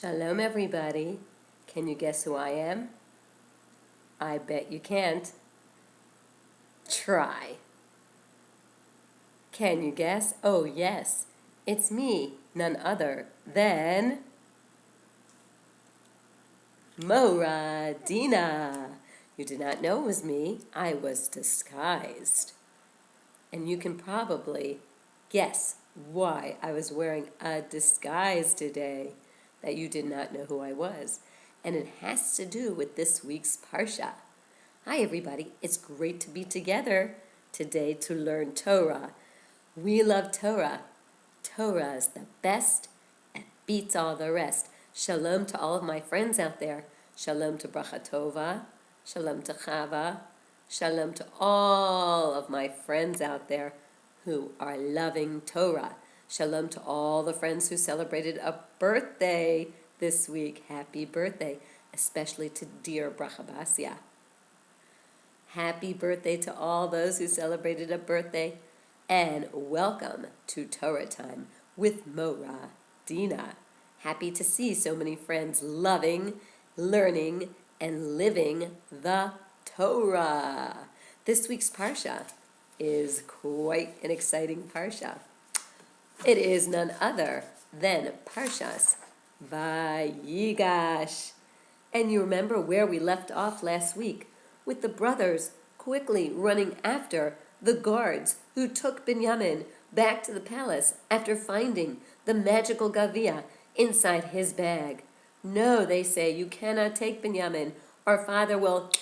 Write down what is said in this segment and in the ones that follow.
Shalom, everybody. Can you guess who I am? I bet you can't. Try. Can you guess? Oh, yes. It's me, none other than Morah Dena. You did not know it was me. I was disguised. And you can probably guess why I was wearing a disguise today, that you did not know who I was. And it has to do with this week's parsha. Hi, everybody. It's great to be together today to learn Torah. We love Torah. Torah is the best and beats all the rest. Shalom to all of my friends out there. Shalom to Bracha Tova. Shalom to Chava. Shalom to all of my friends out there who are loving Torah. Shalom to all the friends who celebrated a birthday this week. Happy birthday, especially to dear Bracha Basia. Happy birthday to all those who celebrated a birthday. And welcome to Torah Time with Morah Dena. Happy to see so many friends loving, learning, and living the Torah. This week's parsha is quite an exciting parsha. It is none other than Parshas Vayigash. And you remember where we left off last week, with the brothers quickly running after the guards who took Binyamin back to the palace after finding the magical gavia inside his bag. No, they say, you cannot take Binyamin. Our father will,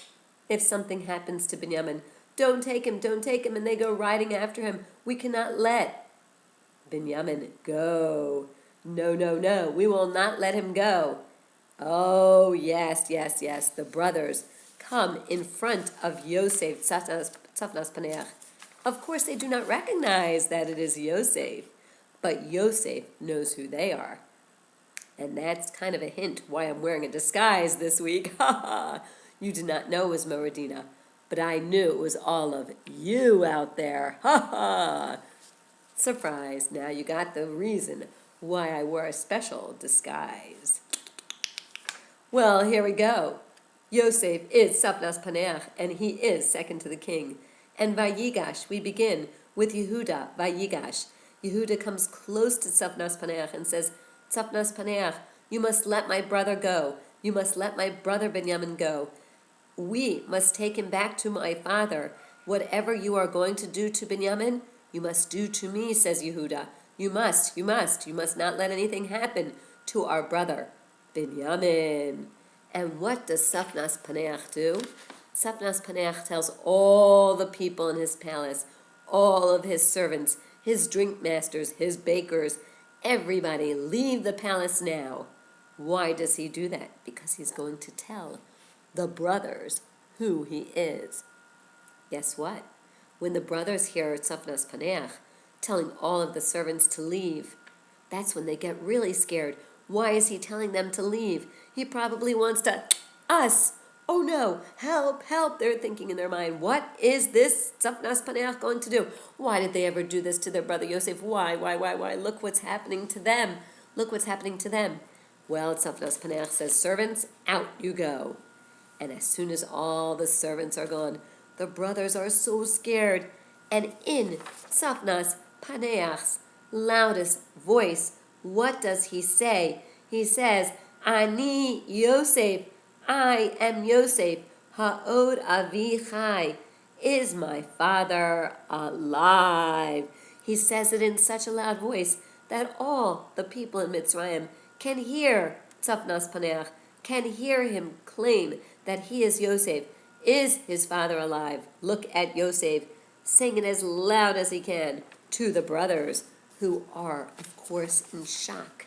if something happens to Binyamin. Don't take him, and they go riding after him. We cannot let Binyamin go. No, we will not let him go. Oh, yes, the brothers come in front of Yosef, Tzafnas Paneach. Of course, they do not recognize that it is Yosef, but Yosef knows who they are. And that's kind of a hint why I'm wearing a disguise this week. You did not know it was Morah Dena, but I knew it was all of you out there. Surprise, now you got the reason why I wore a special disguise. Well, here we go. Yosef is Tzafnas Paneach, and he is second to the king. And Vayigash, we begin with Yehuda, Vayigash. Yehuda comes close to Tzafnas Paneach and says, Tzafnas Paneach, you must let my brother go. You must let my brother Binyamin go. We must take him back to my father. Whatever you are going to do to Binyamin, you must do to me, says Yehuda. You must not let anything happen to our brother Binyamin. And what does Tzafnas Paneach do? Tzafnas Paneach tells all the people in his palace, all of his servants, his drink masters, his bakers, everybody, leave the palace now. Why does he do that? Because he's going to tell the brothers who he is. Guess what? When the brothers hear Tzafnas Paneach telling all of the servants to leave, that's when they get really scared. Why is he telling them to leave? He probably wants us. Oh no, help, they're thinking in their mind. What is this Tzafnas Paneach going to do? Why did they ever do this to their brother Yosef? Why? Look what's happening to them. Well, Tzafnas Paneach says, servants, out you go. And as soon as all the servants are gone, the brothers are so scared. And in Tzafnas Paneach's loudest voice, what does he say? He says, Ani Yosef, I am Yosef, ha'od avi chai, is my father alive? He says it in such a loud voice that all the people in Mitzrayim can hear Tzafnas Paneach, can hear him claim that he is Yosef. Is his father alive? Look at Yosef singing as loud as he can to the brothers, who are, of course, in shock.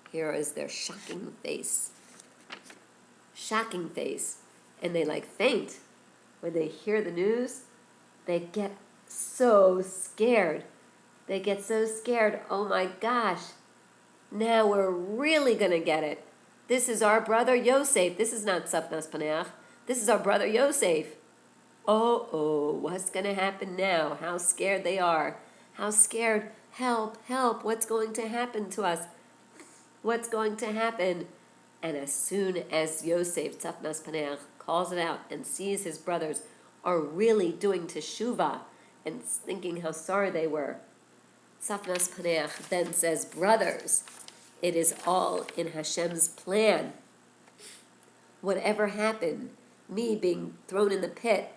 Here is their shocking face. And they faint. When they hear the news, they get so scared. Oh my gosh. Now we're really going to get it. This is our brother Yosef. This is not Tzafnas Paneach. This is our brother Yosef. Oh, what's going to happen now? How scared they are. How scared. Help, what's going to happen to us? What's going to happen? And as soon as Yosef, Tzafnas Paneach, calls it out and sees his brothers are really doing teshuvah and thinking how sorry they were, Tzafnas Paneach then says, brothers, it is all in Hashem's plan. Whatever happened, me being thrown in the pit,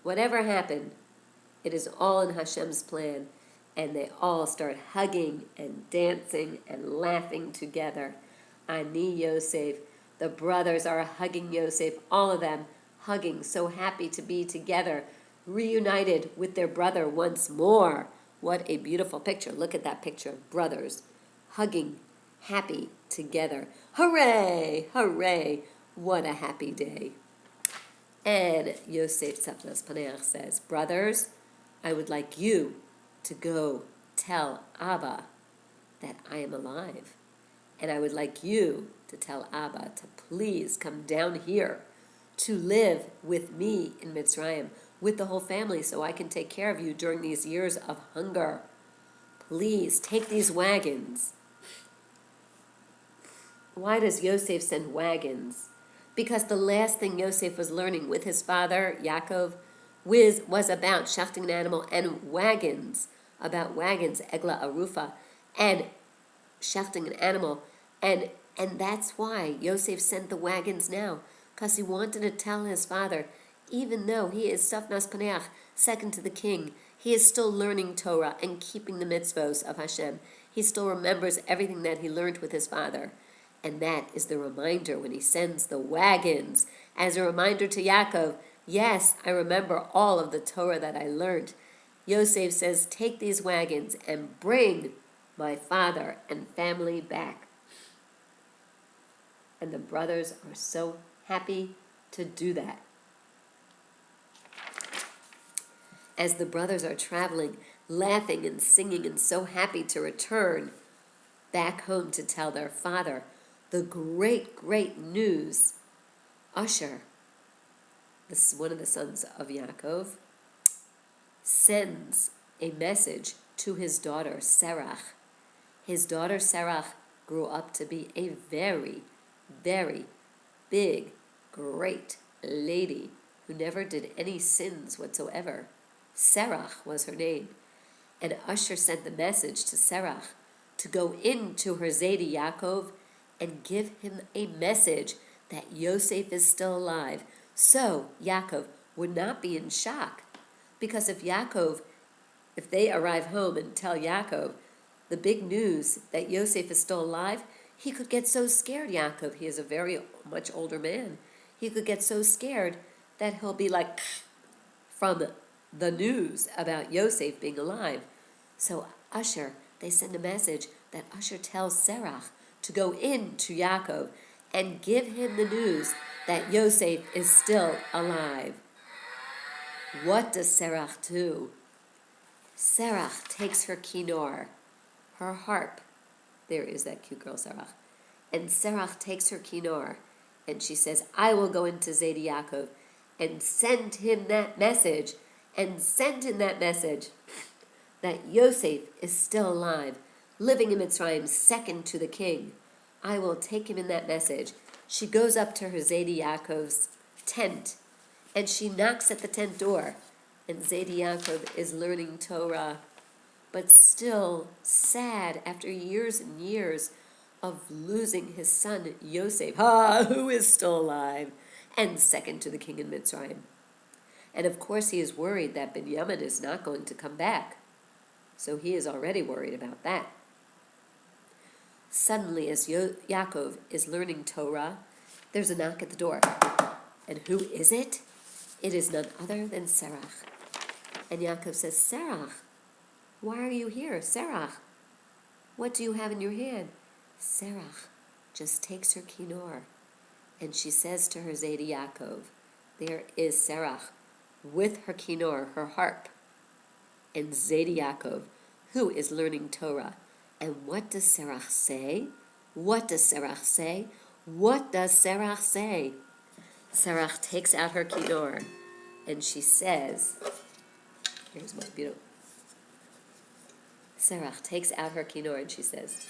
whatever happened, it is all in Hashem's plan. And they all start hugging and dancing and laughing together. Ani Yosef, the brothers are hugging Yosef, all of them hugging, so happy to be together, reunited with their brother once more. What a beautiful picture. Look at that picture of brothers hugging, happy together. Hooray, hooray, what a happy day. And Yosef Tzafnas Paneach says, brothers, I would like you to go tell Abba that I am alive. And I would like you to tell Abba to please come down here to live with me in Mitzrayim, with the whole family, so I can take care of you during these years of hunger. Please take these wagons. Why does Yosef send wagons? Because the last thing Yosef was learning with his father, Yaakov, was about shechting an animal and wagons, about wagons, Egla Arufa, and shechting an animal. And that's why Yosef sent the wagons now, because he wanted to tell his father, even though he is Tzafnas Paneach, second to the king, he is still learning Torah and keeping the mitzvos of Hashem. He still remembers everything that he learned with his father. And that is the reminder when he sends the wagons, as a reminder to Yaakov, yes, I remember all of the Torah that I learned. Yosef says, take these wagons and bring my father and family back. And the brothers are so happy to do that. As the brothers are traveling, laughing and singing and so happy to return back home to tell their father the great, great news, Usher, this is one of the sons of Yaakov, sends a message to his daughter, Serach. His daughter, Serach, grew up to be a very, very big, great lady who never did any sins whatsoever. Serach was her name. And Usher sent the message to Serach to go into her Zaydi Yaakov and give him a message that Yosef is still alive. So Yaakov would not be in shock. Because if they arrive home and tell Yaakov the big news that Yosef is still alive, he could get so scared, Yaakov. He is a very much older man. He could get so scared that he'll be like from the news about Yosef being alive. So Usher, they send a message that Usher tells Serach to go in to Yaakov and give him the news that Yosef is still alive. What does Serach do? Serach takes her kinor, her harp. There is that cute girl, Serach. And Serach takes her kinor, and she says, I will go into Zaydi Yaakov and send him that message, and send him that message that Yosef is still alive, living in Mitzrayim, second to the king. I will take him in that message. She goes up to her Zaydi Yaakov's tent, and she knocks at the tent door. And Zaydi Yaakov is learning Torah, but still sad after years and years of losing his son Yosef, who is still alive, and second to the king in Mitzrayim. And of course he is worried that Binyamin is not going to come back. So he is already worried about that. Suddenly, as Yaakov is learning Torah, there's a knock at the door. And who is it? It is none other than Serach. And Yaakov says, Serach, why are you here? Serach, what do you have in your hand? Serach just takes her kinor, and she says to her Zaydi Yaakov, there is Serach with her kinor, her harp, and Zaydi Yaakov, who is learning Torah. And what does Serach say? What does Serach say? What does Serach say? Serach takes out her kinor, and she says, here's my beautiful. Serach takes out her kinor, and she says,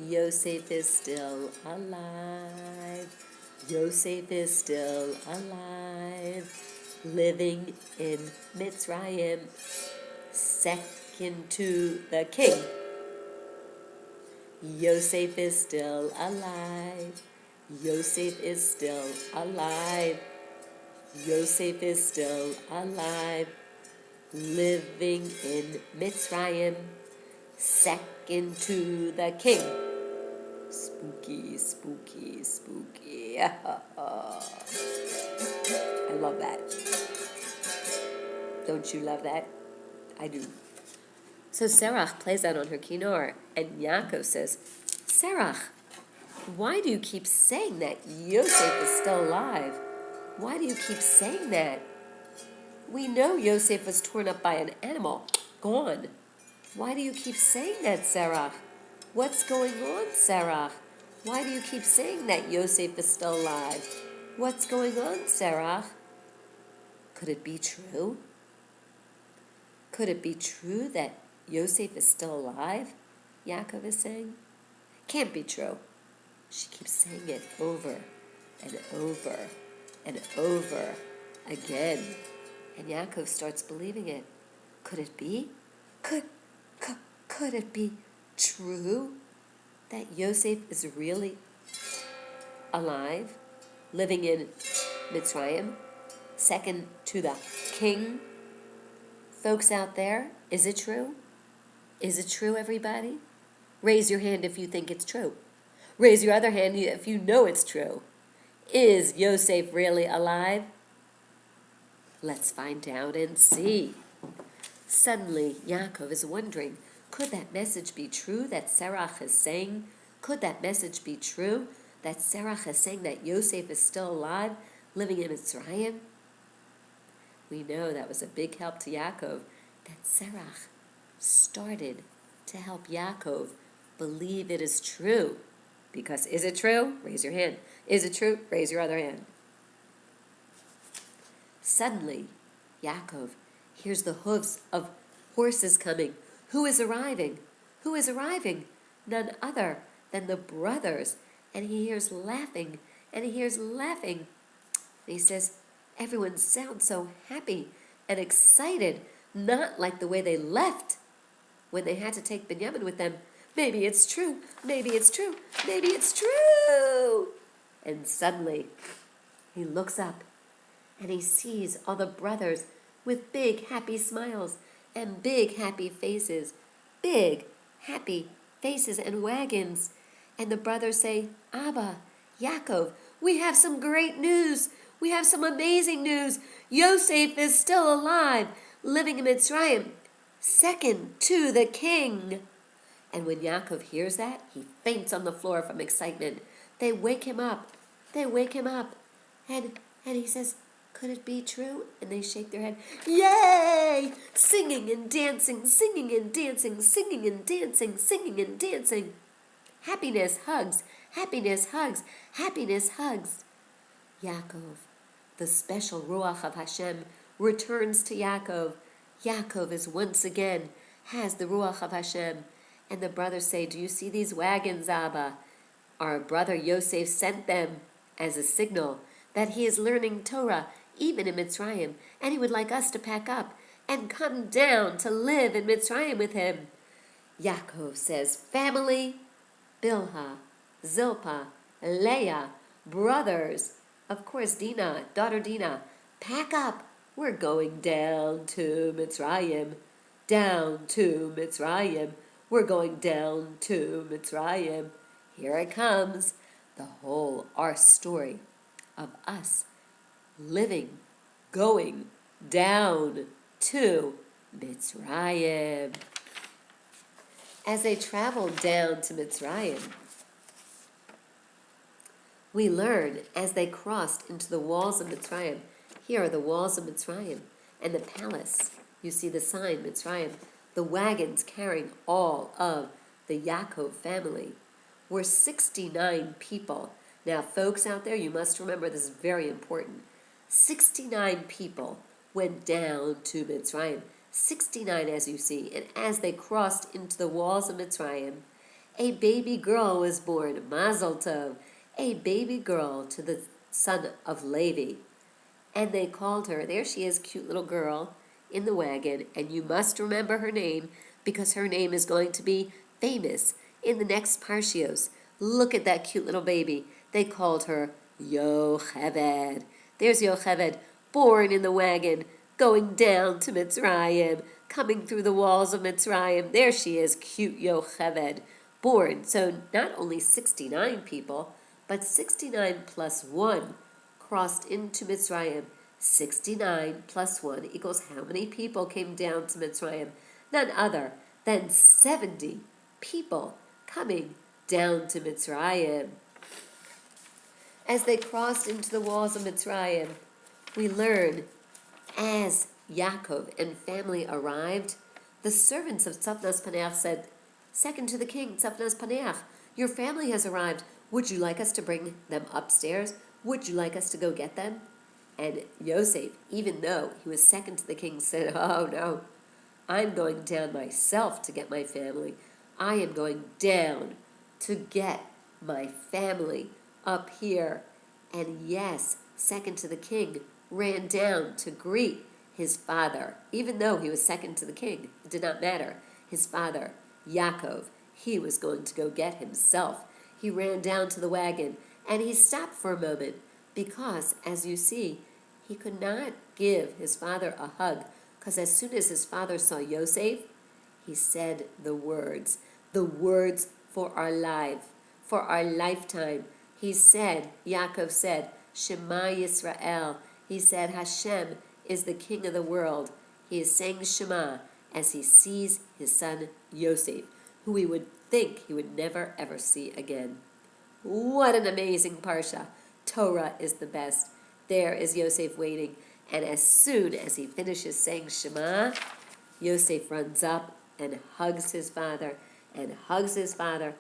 Yosef is still alive. Yosef is still alive. Living in Mitzrayim, second to the king. Yosef is still alive. Yosef is still alive. Yosef is still alive. Living in Mitzrayim, second to the king. Spooky, spooky, spooky. I love that. Don't you love that? I do. So Serach plays that on her kinnor, and Yaakov says, Serach, why do you keep saying that Yosef is still alive? Why do you keep saying that? We know Yosef was torn up by an animal, gone. Why do you keep saying that, Serach? What's going on, Serach? Why do you keep saying that Yosef is still alive? What's going on, Serach? Could it be true? Could it be true that Yosef is still alive? Yaakov is saying. Can't be true. She keeps saying it over and over and over again. And Yaakov starts believing it. Could it be? Could it be true that Yosef is really alive, living in Mitzrayim, second to the king? Folks out there, is it true? Is it true, everybody? Raise your hand if you think it's true. Raise your other hand if you know it's true. Is Yosef really alive? Let's find out and see. Suddenly, Yaakov is wondering, could that message be true that Serach is saying? Could that message be true that Serach is saying that Yosef is still alive, living in Mitzrayim? We know that was a big help to Yaakov, that Serach started to help Yaakov believe it is true. Because is it true? Raise your hand. Is it true? Raise your other hand. Suddenly, Yaakov hears the hooves of horses coming. Who is arriving? Who is arriving? None other than the brothers. And he hears laughing, and he hears laughing. And he says, everyone sounds so happy and excited, not like the way they left when they had to take Binyamin with them. Maybe it's true, maybe it's true, maybe it's true. And suddenly, he looks up and he sees all the brothers with big happy smiles and big happy faces, and wagons. And the brothers say, Abba, Yaakov, we have some great news. We have some amazing news. Yosef is still alive, living in Mitzrayim, second to the king. And when Yaakov hears that, he faints on the floor from excitement. They wake him up. And he says, could it be true? And they shake their head. Yay! Singing and dancing, singing and dancing, singing and dancing, singing and dancing. Happiness, hugs, happiness, hugs, happiness, hugs. Yaakov, the special Ruach of Hashem, returns to Yaakov. Yaakov is once again, has the Ruach of Hashem. And the brothers say, do you see these wagons, Abba? Our brother Yosef sent them as a signal that he is learning Torah, even in Mitzrayim, and he would like us to pack up and come down to live in Mitzrayim with him. Yaakov says, family, Bilhah, Zilpah, Leah, brothers, of course Dina, daughter Dina, pack up. We're going down to Mitzrayim, down to Mitzrayim. We're going down to Mitzrayim. Here it comes, our story of us living, going down to Mitzrayim. As they traveled down to Mitzrayim, we learn as they crossed into the walls of Mitzrayim. Here are the walls of Mitzrayim and the palace. You see the sign, Mitzrayim. The wagons carrying all of the Yaakov family were 69 people. Now, folks out there, you must remember this is very important. 69 people went down to Mitzrayim. 69, as you see. And as they crossed into the walls of Mitzrayim, A baby girl was born, Mazel Tov, a baby girl to the son of Levi. And they called her, there she is, cute little girl in the wagon, and you must remember her name because her name is going to be famous in the next parshios. Look at that cute little baby. They called her Yocheved. There's Yocheved, born in the wagon, going down to Mitzrayim, coming through the walls of Mitzrayim. There she is, cute Yocheved, born. So not only 69 people, but 69 plus 1 crossed into Mitzrayim. 69 plus 1 equals how many people came down to Mitzrayim? None other than 70 people coming down to Mitzrayim. As they crossed into the walls of Mitzrayim, we learn as Yaakov and family arrived, the servants of Tzafnas Paneach said, second to the king, Tzafnas Paneach, your family has arrived. Would you like us to bring them upstairs? Would you like us to go get them? And Yosef, even though he was second to the king, said, oh no, I'm going down myself to get my family. I am going down to get my family up here. And yes, second to the king, ran down to greet his father. Even though he was second to the king, it did not matter. His father, Yaakov, he was going to go get himself. He ran down to the wagon, and he stopped for a moment because, as you see, he could not give his father a hug because as soon as his father saw Yosef, he said the words for our life, for our lifetime. He said, Yaakov said, Shema Yisrael. He said, Hashem is the king of the world. He is saying Shema as he sees his son Yosef, who he would think he would never ever see again. What an amazing parsha. Torah is the best. There is Yosef waiting, and as soon as he finishes saying Shema, Yosef runs up and hugs his father, and hugs his father,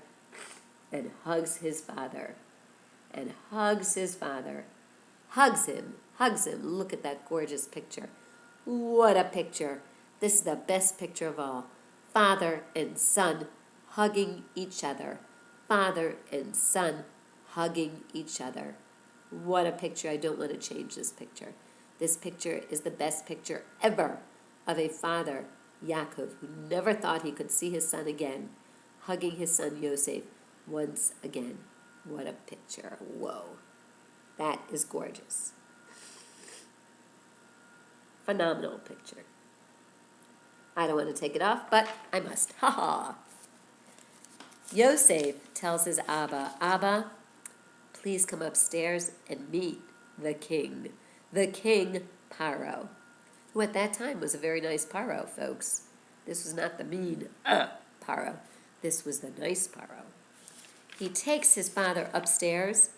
and hugs his father, and hugs his father, hugs him. Look at that gorgeous picture. What a picture. This is the best picture of all. Father and son hugging each other. Father and son hugging each other. What a picture. I don't want to change this picture. This picture is the best picture ever of a father, Yaakov, who never thought he could see his son again, hugging his son Yosef once again. What a picture. Whoa. That is gorgeous. Phenomenal picture. I don't want to take it off, but I must. Ha ha. Yosef tells his Abba, please come upstairs and meet the king Paro, who at that time was a very nice Paro, folks. This was not the mean Paro. This was the nice Paro. He takes his father upstairs,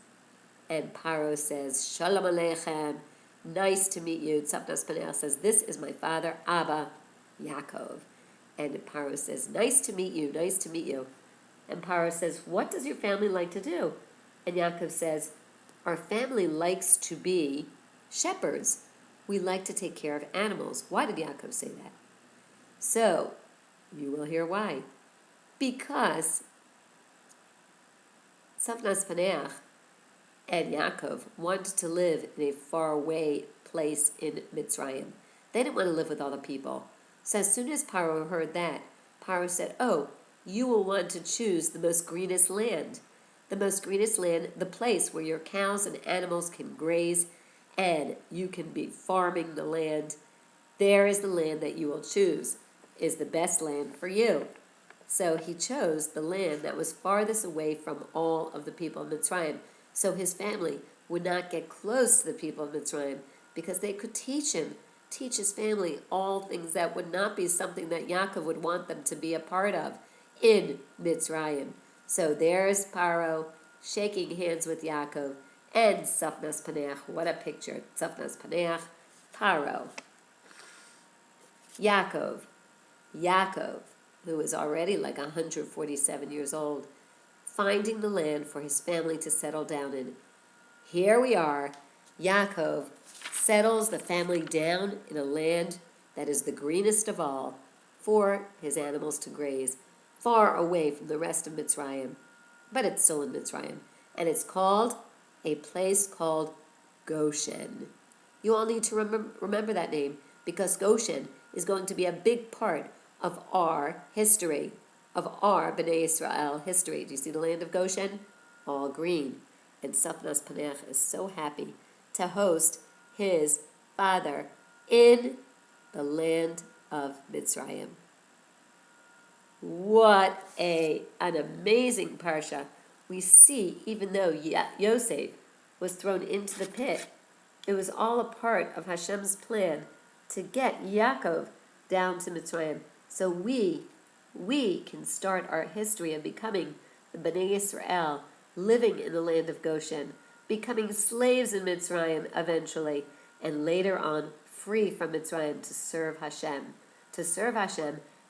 and Paro says, Shalom Aleichem, nice to meet you. Tzafnas Paneach says, this is my father, Abba, Yaakov. And Paro says, nice to meet you, nice to meet you. And Paro says, what does your family like to do? And Yaakov says, our family likes to be shepherds. We like to take care of animals. Why did Yaakov say that? So, you will hear why. Because Tzafnas Paneach and Yaakov wanted to live in a faraway place in Mitzrayim. They didn't want to live with all the people. So as soon as Paro heard that, Paro said, oh, you will want to choose the most greenest land. The most greenest land, the place where your cows and animals can graze and you can be farming the land. There is the land that you will choose, is the best land for you. So he chose the land that was farthest away from all of the people of Mitzrayim. So his family would not get close to the people of Mitzrayim because they could teach his family all things that would not be something that Yaakov would want them to be a part of in Mitzrayim. So there's Paro shaking hands with Yaakov and Tzafnas Paneach. What a picture. Tzafnas Paneach, Paro. Yaakov, who is already like 147 years old, finding the land for his family to settle down in. Here we are. Yaakov settles the family down in a land that is the greenest of all for his animals to graze, far away from the rest of Mitzrayim, but it's still in Mitzrayim. And it's called a place called Goshen. You all need to remember that name, because Goshen is going to be a big part of our history, of our Bnei Israel history. Do you see the land of Goshen? All green. And Safnas Paneach is so happy to host his father in the land of Mitzrayim. What an amazing parsha. We see, even though Yosef was thrown into the pit, it was all a part of Hashem's plan to get Yaakov down to Mitzrayim. So we can start our history of becoming the Bnei Israel, living in the land of Goshen, becoming slaves in Mitzrayim eventually, and later on free from Mitzrayim to serve Hashem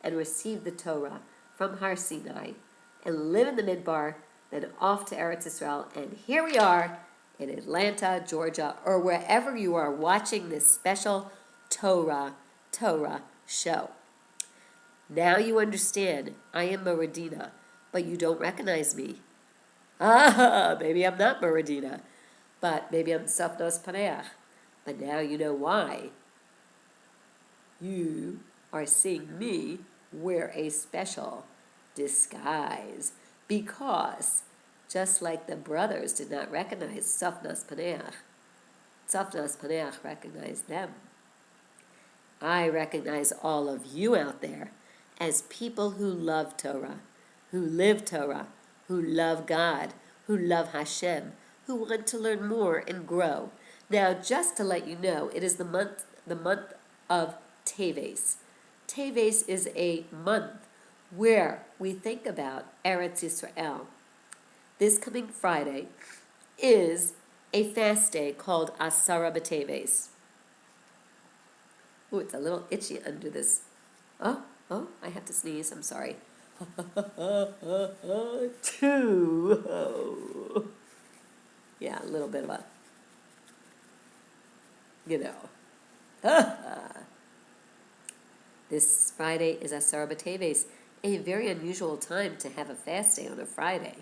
and receive the Torah from Har Sinai, and live in the Midbar, then off to Eretz Israel. And here we are in Atlanta, Georgia, or wherever you are watching this special Torah show. Now you understand, I am Morah Dena, but you don't recognize me. Maybe I'm not Morah Dena, but maybe I'm Safnos Paneach. But now you know why. You are seeing me wear a special disguise, because just like the brothers did not recognize Safnas Paneach recognized them. I recognize all of you out there as people who love Torah, who live Torah, who love God, who love Hashem, who want to learn more and grow. Now, just to let you know, it is the month of Teves. Teves is a month where we think about Eretz Yisrael. This coming Friday is a fast day called Asara B'Teves. Oh, it's a little itchy under this. Oh, I have to sneeze. I'm sorry. Yeah, a little bit of a, This Friday is Asara B'Teves, a very unusual time to have a fast day on a Friday,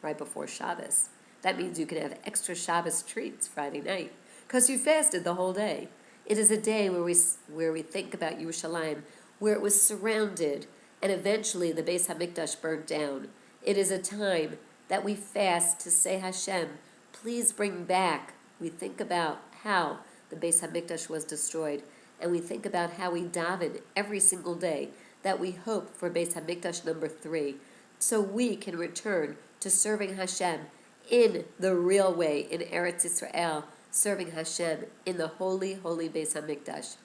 right before Shabbos. That means you can have extra Shabbos treats Friday night, because you fasted the whole day. It is a day where we think about Yerushalayim, where it was surrounded, and eventually the Beis HaMikdash burnt down. It is a time that we fast to say, Hashem, please bring back. We think about how the Beis HaMikdash was destroyed, and we think about how we daven every single day, that we hope for Beis HaMikdash number 3, so we can return to serving Hashem in the real way, in Eretz Israel, serving Hashem in the holy, holy Beis HaMikdash.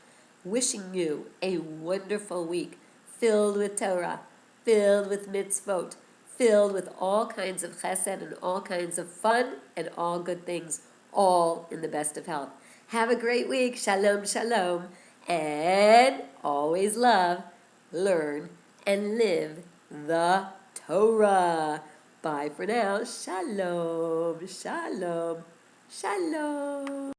Wishing you a wonderful week, filled with Torah, filled with mitzvot, filled with all kinds of chesed and all kinds of fun and all good things, all in the best of health. Have a great week. Shalom, shalom. And always love, learn, and live the Torah. Bye for now. Shalom, shalom, shalom.